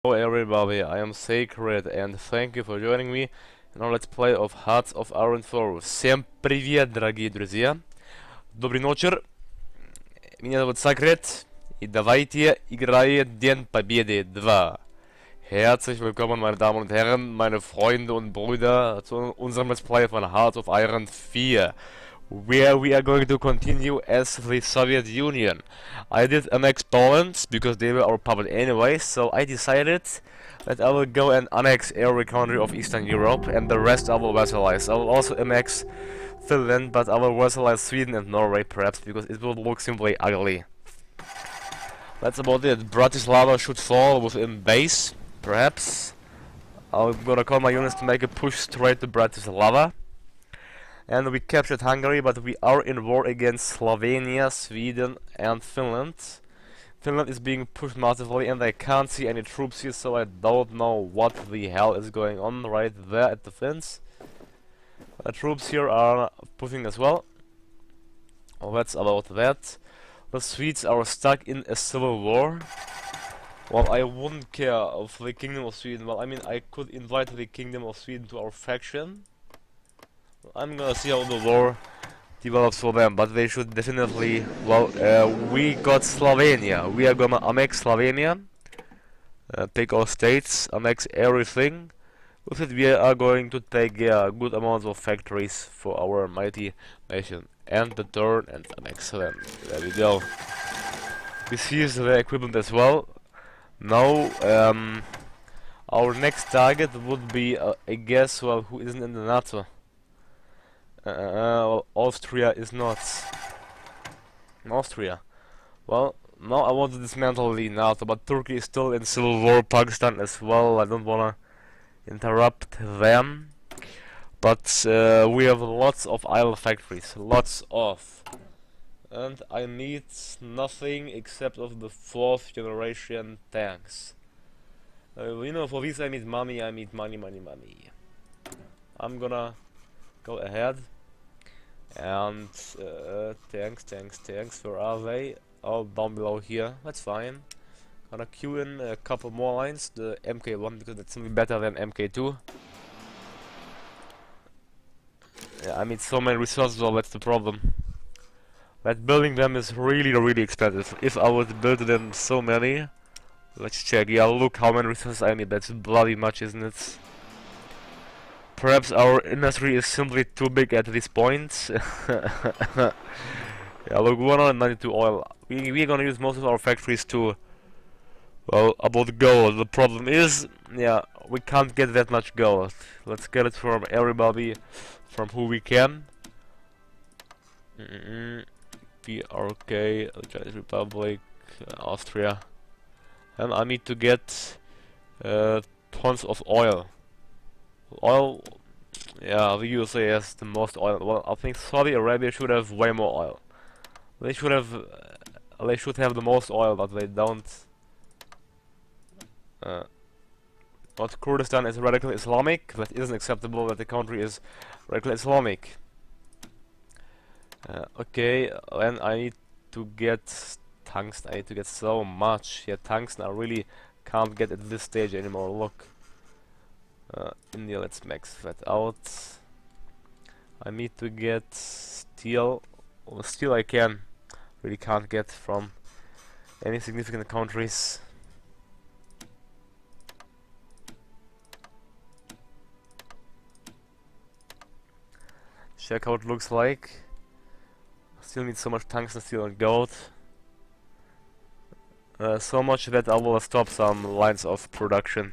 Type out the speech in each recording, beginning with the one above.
Hello everybody, I am Sacred and thank you for joining me in our Let's Play of Hearts of Iron 4. Всем привет, дорогие друзья! Добрый вечер, меня зовут Sacred, и давайте играть День Победы 2. Herzlich willkommen, meine Damen und Herren, meine Freunde und Brüder, zu unserem Let's Play von Hearts of Iron 4, where we are going to continue as the Soviet Union. I did annex Poland because they were our puppet anyway, so I decided that I will go and annex every country of Eastern Europe and the rest I will vassalize. I will also annex Finland, but I will vassalize Sweden and Norway perhaps because it will look simply ugly. That's about it. Bratislava should fall within base, perhaps. I'm gonna call my units to make a push straight to Bratislava. And we captured Hungary, but we are in war against Slovenia, Sweden and Finland. Finland is being pushed massively and I can't see any troops here, so I don't know what the hell is going on right there at the Finns. The troops here are pushing as well. Well, that's about that. The Swedes are stuck in a civil war. Well, I wouldn't care of the Kingdom of Sweden. Well, I mean, I could invite the Kingdom of Sweden to our faction. I'm gonna see how the war develops for them, but they should definitely... Well, we got Slovenia. We are gonna annex Slovenia. Take our states, annex everything. With it we are going to take good amounts of factories for our mighty nation. End the turn and annex them. There we go. We seized the equipment as well. Now, our next target would be, I guess, well, who isn't in the NATO? Well, Austria is not. Austria. Well, now I want to dismantle the NATO, but Turkey is still in civil war, Pakistan as well. I don't wanna interrupt them. But we have lots of idle factories, lots of. And I need nothing except of the 4th generation tanks. You know, for this I need money, money. I'm gonna go ahead and tanks, where are they? Oh, down below here, that's fine. Gonna queue in a couple more lines, the MK1 because it's simply better than MK2. Yeah, I need so many resources, well, that's the problem. That building them is really expensive. If I would build them so many, let's check. Yeah, look how many resources I need. That's bloody much, isn't it? Perhaps our industry is simply too big at this point. Yeah, look, 192 oil. We're gonna use most of our factories to, well, about gold. The problem is, yeah, we can't get that much gold. Let's get it from everybody, from who we can. PRK, the Chinese Republic, Austria. And I need to get tons of oil. Oil, yeah, the USA has the most oil. Well, I think Saudi Arabia should have way more oil. They should have the most oil, but they don't. But Kurdistan is radical Islamic. That isn't acceptable. That the country is radical Islamic. Okay, then I need to get tungsten. I need to get so much. Yeah, tungsten I really can't get at this stage anymore. Look. India, let's max that out. I need to get steel. Well, steel I can. Really can't get from any significant countries. Check how it looks like. Still need so much tungsten, steel and gold. So much that I will stop some lines of production.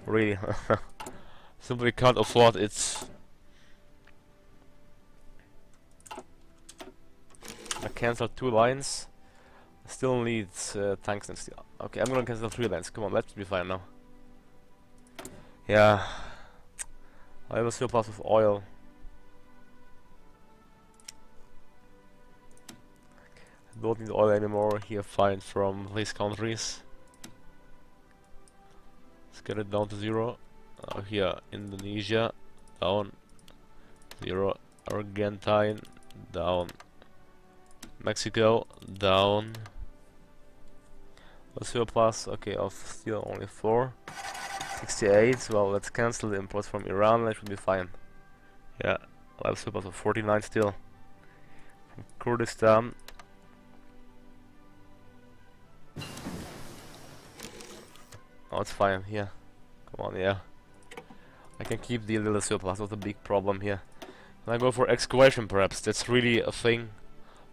Really. Simply can't afford it. I cancelled 2 lines. Still need tungsten steel. Okay, I'm gonna cancel 3 lines. Come on, let's be fine now. Yeah. I have a surplus of oil. I don't need oil anymore here, fine, from these countries. Let's get it down to 0. Here, Indonesia, down. 0. Argentine, down. Mexico, down. What's your plus? Okay, of steel only 4. 68, well, let's cancel the imports from Iran, that should be fine. Yeah, I have surplus of 49 still. From Kurdistan. Oh, it's fine, yeah. Come on, yeah. I can keep the little surplus, not a big problem here. Can I go for excavation perhaps? That's really a thing.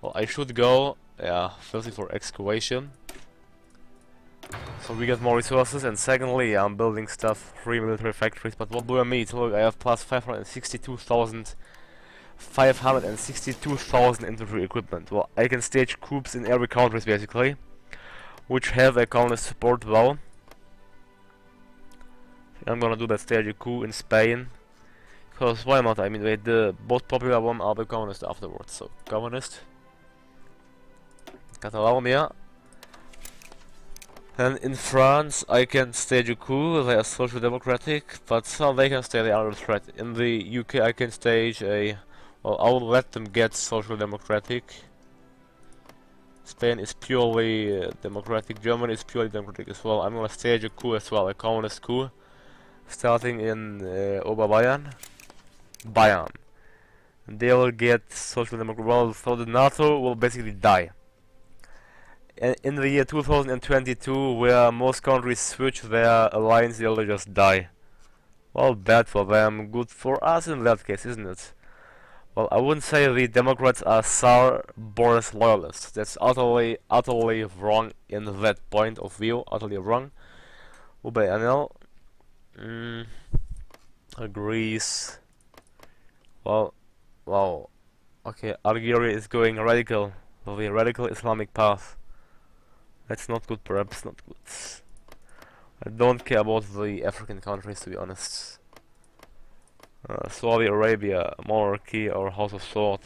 Well, I should go, yeah, firstly for excavation. So we get more resources, and secondly, I'm building stuff, 3 military factories, but what do I need? Look, I have plus 562,000 infantry equipment. Well, I can stage coups in every countries basically, which have a colonist support well. I'm gonna do that, stage a coup in Spain. Because why not? I mean, wait, the most popular one are the communist afterwards. So, communist. Catalonia. And in France, I can stage a coup. They are social democratic, but they can stay, they are under threat. In the UK, I can stage a. Well, I'll let them get social democratic. Spain is purely democratic. Germany is purely democratic as well. I'm gonna stage a coup as well, a communist coup. Starting in Oberbayern. Bayern. They will get social democratic. Well, so the NATO will basically die. In the year 2022, where most countries switch their alliance, they'll just die. Well, bad for them, good for us in that case, isn't it? Well, I wouldn't say the Democrats are Tsar Boris loyalists. That's utterly wrong in that point of view. Utterly wrong. UBNL agrees. Well, wow. Okay, Algeria is going radical, the radical Islamic path. That's not good, perhaps not good. I don't care about the African countries, to be honest. Saudi Arabia, monarchy or House of Sword.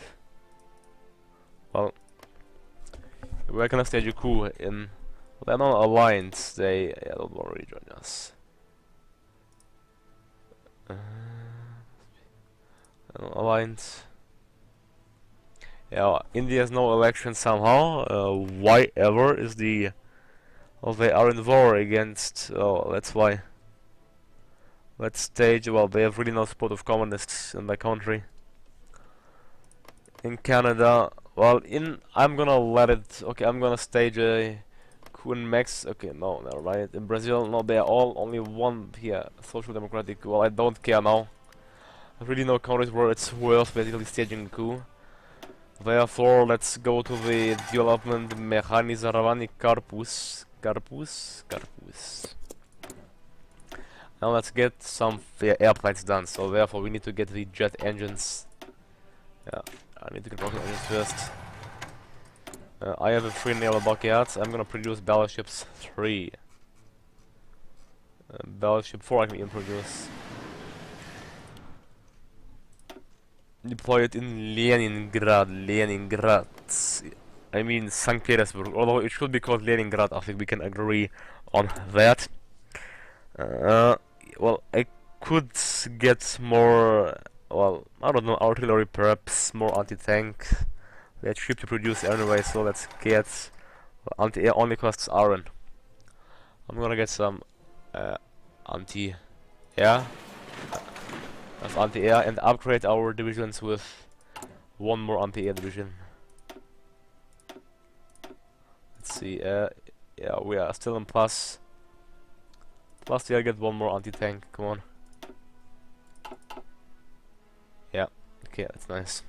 Well, we're gonna stage a coup in. Well, they're not alliance. They don't worry, join us. Alliance. Yeah, India has no election somehow. Why ever is the... Well, they are in war against... Oh, that's why. Let's stage... Well, they have really no support of communists in my country. In Canada... Well, I'm gonna let it... Okay, I'm gonna stage a... coup in Mex... Okay, no, never mind. In Brazil, no, they are all only one here. Social Democratic... Well, I don't care now. I really know countries where it's worth basically staging a coup. Therefore, let's go to the development mechanizowany corpus. Now let's get some airplanes done. So therefore, we need to get the jet engines. Yeah, I need to control the engines first. I have a 3 naval dockyards. I'm gonna produce battleships 3. Battleship 4 I can even produce. Deploy it in Leningrad. I mean St. Petersburg, although it should be called Leningrad. I think we can agree on that. Well, I could get more, well, I don't know, artillery perhaps, more anti-tank. They're cheap to produce anyway, so let's get... Well, anti-air only costs iron. I'm gonna get some anti-air. Of anti-air and upgrade our divisions with one more anti-air division. Let's see, yeah, we are still in plus. Plus, yeah, get one more anti-tank, come on. Yeah, okay, that's nice.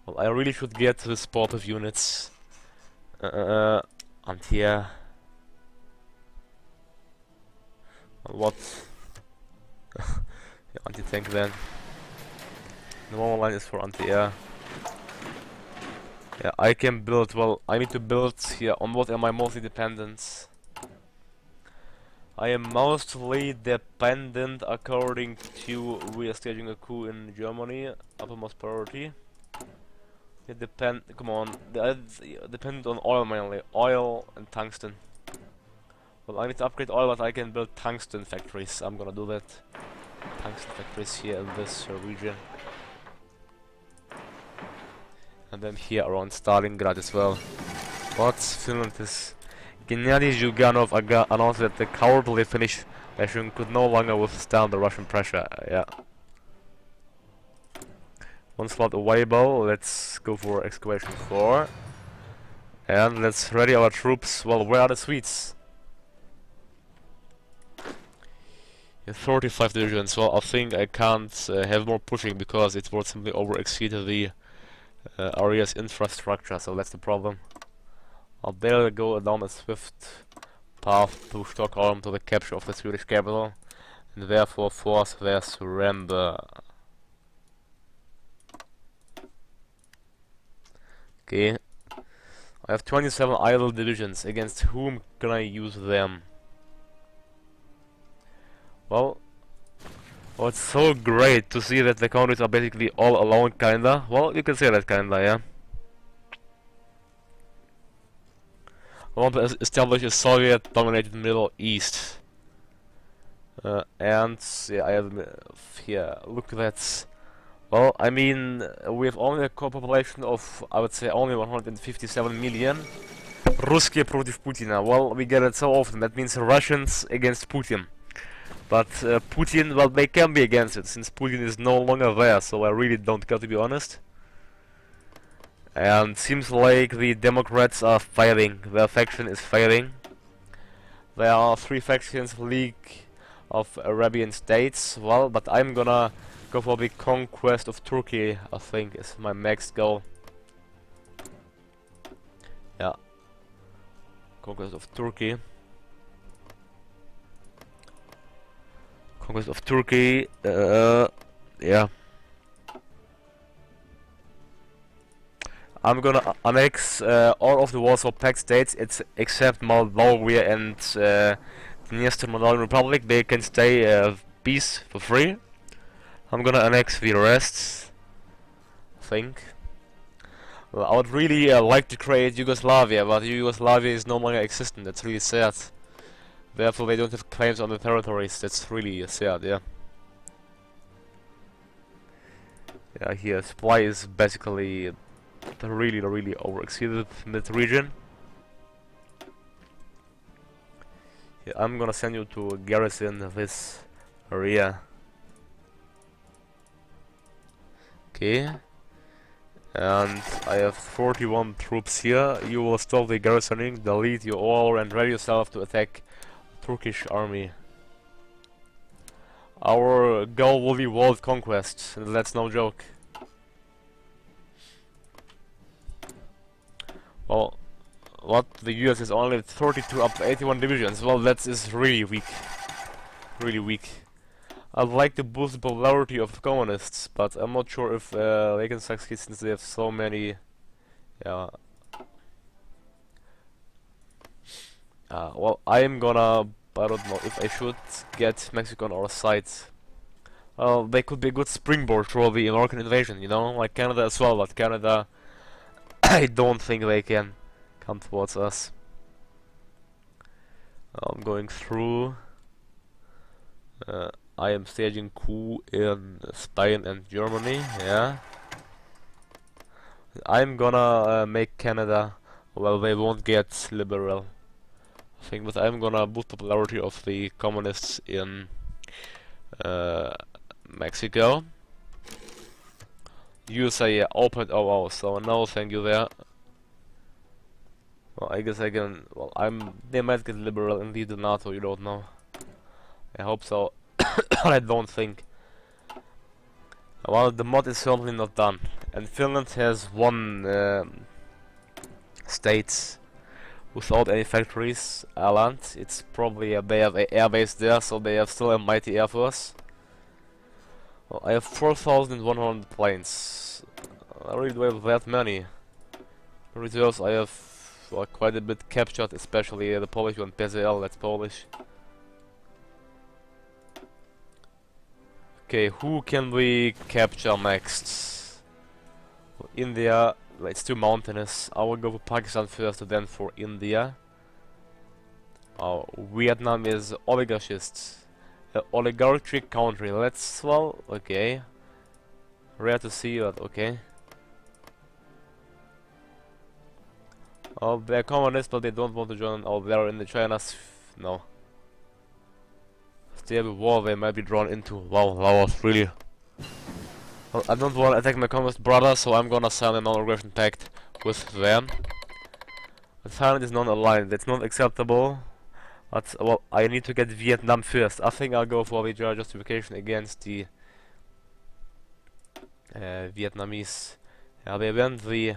Well, I really should get the supportive units. Anti-air. What? Anti-tank then. The normal line is for anti-air. Yeah, I can build, well, I need to build here. On what am I mostly dependent? I am mostly dependent according to we are staging a coup in Germany, uppermost priority. It come on, dependent on oil mainly, oil and tungsten. Well, I need to upgrade oil, but I can build tungsten factories. I'm gonna do that. Tungsten factories here in this region. And then here around Stalingrad as well. But Finland is Gennady Zyuganov announced that the cowardly Finnish nation could no longer withstand the Russian pressure. Yeah. One slot available. Let's go for excavation 4. And let's ready our troops. Well, where are the Swedes? 35 divisions. Well, I think I can't have more pushing because it will simply over-exceed the area's infrastructure, so that's the problem. I'll barely go down a swift path to Stockholm to the capture of the Swedish capital, and therefore force their surrender. Okay. I have 27 idle divisions. Against whom can I use them? Well, it's so great to see that the countries are basically all alone, kinda. Well, you can say that, kinda, yeah. I want to establish a Soviet-dominated Middle East. And, yeah, I have here, look at that. Well, I mean, we have only a core population of, I would say, only 157 million. Русские против Putina. Well, we get it so often. That means Russians against Putin. But Putin, well, they can be against it, since Putin is no longer there, so I really don't care, to be honest. And seems like the Democrats are failing. Their faction is failing. There are 3 factions, League of Arabian States. Well, but I'm gonna go for the conquest of Turkey, I think, is my next goal. Yeah. Conquest of Turkey. Conquest of Turkey, yeah. I'm gonna annex all of the Warsaw Pact states, except Moldavia and Dniester Moldovan Republic. They can stay peace for free. I'm gonna annex the rest, I think. Well, I would really like to create Yugoslavia, but Yugoslavia is no longer existent. That's really sad. Therefore, they don't have claims on the territories. That's really sad, yeah. Yeah, here, supply is basically really over-exceeded in that region. Yeah, I'm gonna send you to garrison this area. Okay. And I have 41 troops here. You will stop the garrisoning, delete your all, and ready yourself to attack Turkish army. Our goal will be world conquest, and that's no joke. Well, what, the US is only 32 up to 81 divisions. Well, that is really weak. Really weak. I'd like to boost the popularity of communists, but I'm not sure if they can succeed since they have so many. Yeah. Well, I'm gonna. I don't know if I should get Mexico on our side. Well, they could be a good springboard for the American invasion, you know, like Canada as well. But Canada, I don't think they can come towards us. I'm going through. I am staging coup in Spain and Germany, yeah. I'm gonna make Canada, well, they won't get liberal, I think, but I'm gonna boost popularity of the communists in Mexico. USA opened, oh, so no thank you there. Well, I guess I can, well, they might get liberal and leave the NATO, you don't know. I hope so. I don't think. Well, the mod is certainly not done, and Finland has 1 state without any factories, Ireland. It's probably they have an air base there, so they have still a mighty air force. Well, I have 4,100 planes. I really don't have that many. Reserves I have quite a bit captured, especially the Polish one, PZL, that's Polish. Okay, who can we capture next? India, it's too mountainous. I will go for Pakistan first, then for India. Oh, Vietnam is oligarchist. Oligarchic country. Let's, well, okay. Rare to see, but okay. Oh, they're communists, but they don't want to join. Oh, they're in the China's. No. They have a war they might be drawn into. Wow, that was really. Well, I don't want to attack my communist brother, so I'm gonna sign a non-aggression pact with them. But Thailand is non-aligned. That's not acceptable. But well, I need to get Vietnam first. I think I'll go for the justification against the Vietnamese. Yeah, they went the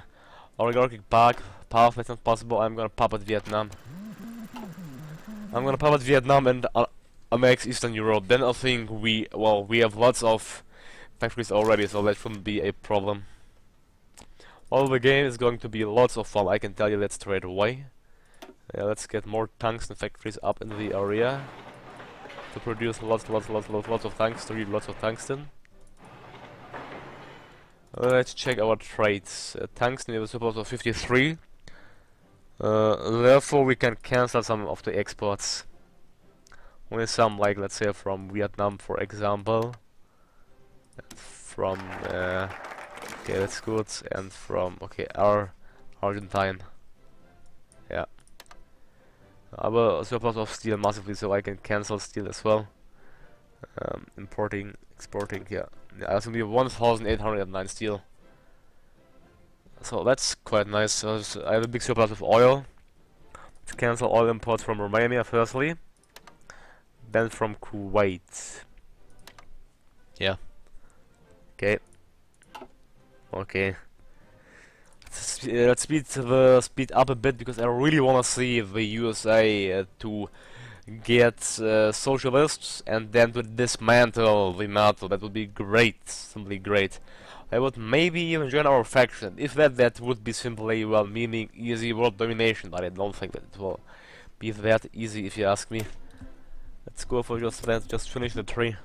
oligarchic path. That's not possible. I'm gonna puppet Vietnam. I'm gonna puppet Vietnam and annex Eastern Europe. Then I think we have lots of factories already, so that shouldn't be a problem. Well, the game is going to be lots of fun. I can tell you that straight away. Yeah, let's get more tungsten factories up in the area to produce lots of tungsten. Lots of tungsten. Let's check our trades. Tungsten is a surplus of 53. Therefore, we can cancel some of the exports. Only some, like let's say from Vietnam, for example. From okay, that's good. And from Argentine. Yeah. I have a surplus of steel massively, so I can cancel steel as well. Importing, exporting, yeah. I have only 1,809 steel. So that's quite nice. So I have a big surplus of oil. Let's cancel oil imports from Romania firstly. Then from Kuwait. Yeah. Okay. Okay. Let's speed up a bit because I really wanna see the USA to get socialists and then to dismantle the NATO. That would be great, simply great. I would maybe even join our faction. If that would be simply, well, meaning easy world domination, but I don't think that it will be that easy if you ask me. Let's go for just that, just finish the tree.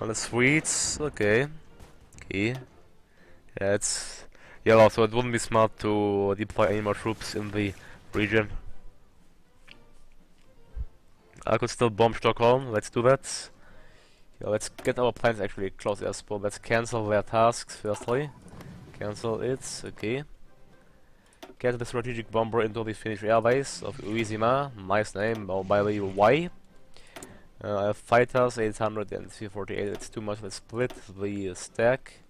On the Swedes, okay. Okay. Yeah, it's yellow, so it wouldn't be smart to deploy any more troops in the region. I could still bomb Stockholm, let's do that. Yeah, let's get our plans actually close as well. Let's cancel their tasks firstly. Cancel it, okay. Get the strategic bomber into the Finnish airbase of Uisima. Nice name, oh, by the way, why? I have fighters, 800 and 348, it's too much, let's split the stack.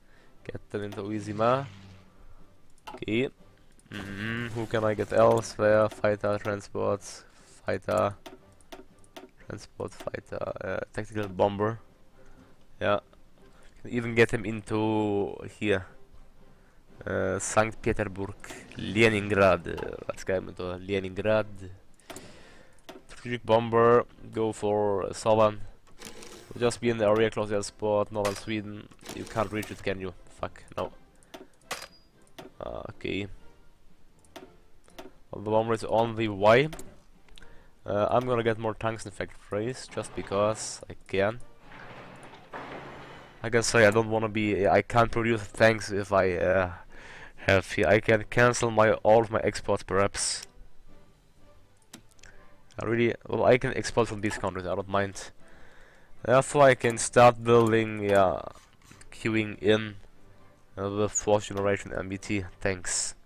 Get them into Uisima. Okay. Who can I get elsewhere? Fighter, transport, fighter, transport, fighter, tactical bomber. Yeah. Can even get him into here. St. Petersburg, Leningrad. Let's get him into Leningrad. Strategic bomber, go for Southern. We'll just be in the area close to the spot, northern Sweden. You can't reach it, can you? Fuck, no. Okay. Well, the bomber is on the way. I'm gonna get more tungsten factories just because I can. I can say I don't wanna be. I can't produce tanks if I have here. I can cancel all of my exports perhaps. I can export from these countries. I don't mind. Therefore, I can start building, queuing in the 4th generation MBT tanks.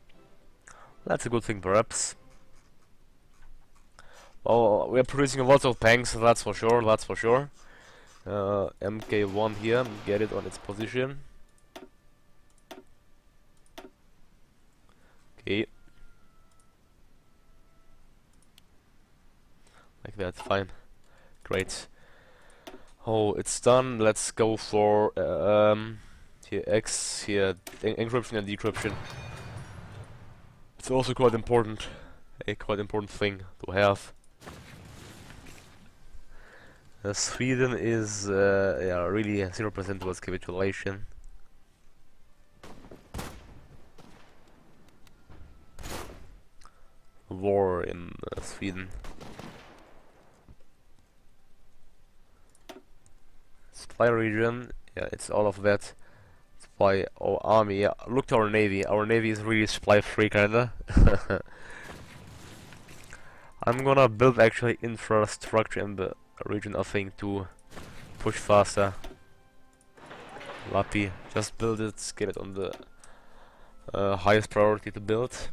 That's a good thing, perhaps. Well, we're producing lots of tanks, that's for sure, that's for sure. MK1 here, get it on its position. Okay. Like that, fine. Great. Oh, it's done. Let's go for here encryption and decryption. It's also quite important, a quite important thing to have. Sweden is really 0% towards capitulation. War in Sweden. Supply region, yeah, it's all of that. Supply our army, yeah. Look to our navy. Our navy is really supply free, kinda. I'm gonna build actually infrastructure in the region, I think, to push faster. Lappy, just build it, get it on the Highest priority to build.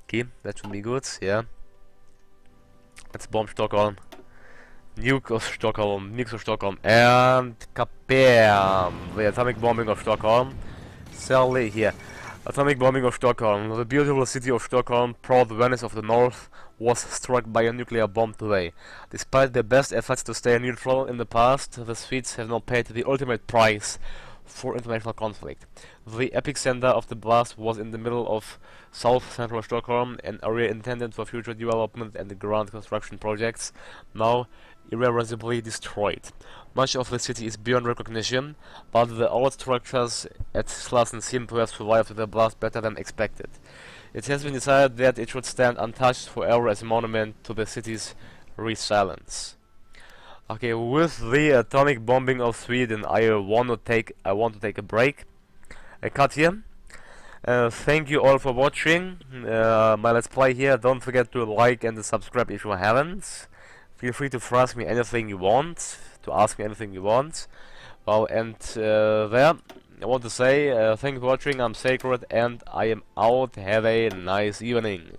Okay, that should be good, yeah. Let's bomb Stockholm. Nuke of Stockholm, nukes of Stockholm, and kabam! The atomic bombing of Stockholm. Sally here. Atomic bombing of Stockholm. The beautiful city of Stockholm, proud Venice of the North, was struck by a nuclear bomb today. Despite their best efforts to stay neutral in the past, the Swedes have now paid the ultimate price for international conflict. The epicenter of the blast was in the middle of south-central Stockholm, an area intended for future development and grand construction projects, now irreversibly destroyed. Much of the city is beyond recognition, but the old structures at Slassen seem to have survived the blast better than expected. It has been decided that it should stand untouched forever as a monument to the city's resilience. Okay, with the atomic bombing of Sweden, I want to take a break. I cut here. Thank you all for watching my Let's Play here. Don't forget to like and subscribe if you haven't. Feel free to ask me anything you want. Well, and there, I want to say thank you for watching. I'm Sacred, and I am out. Have a nice evening.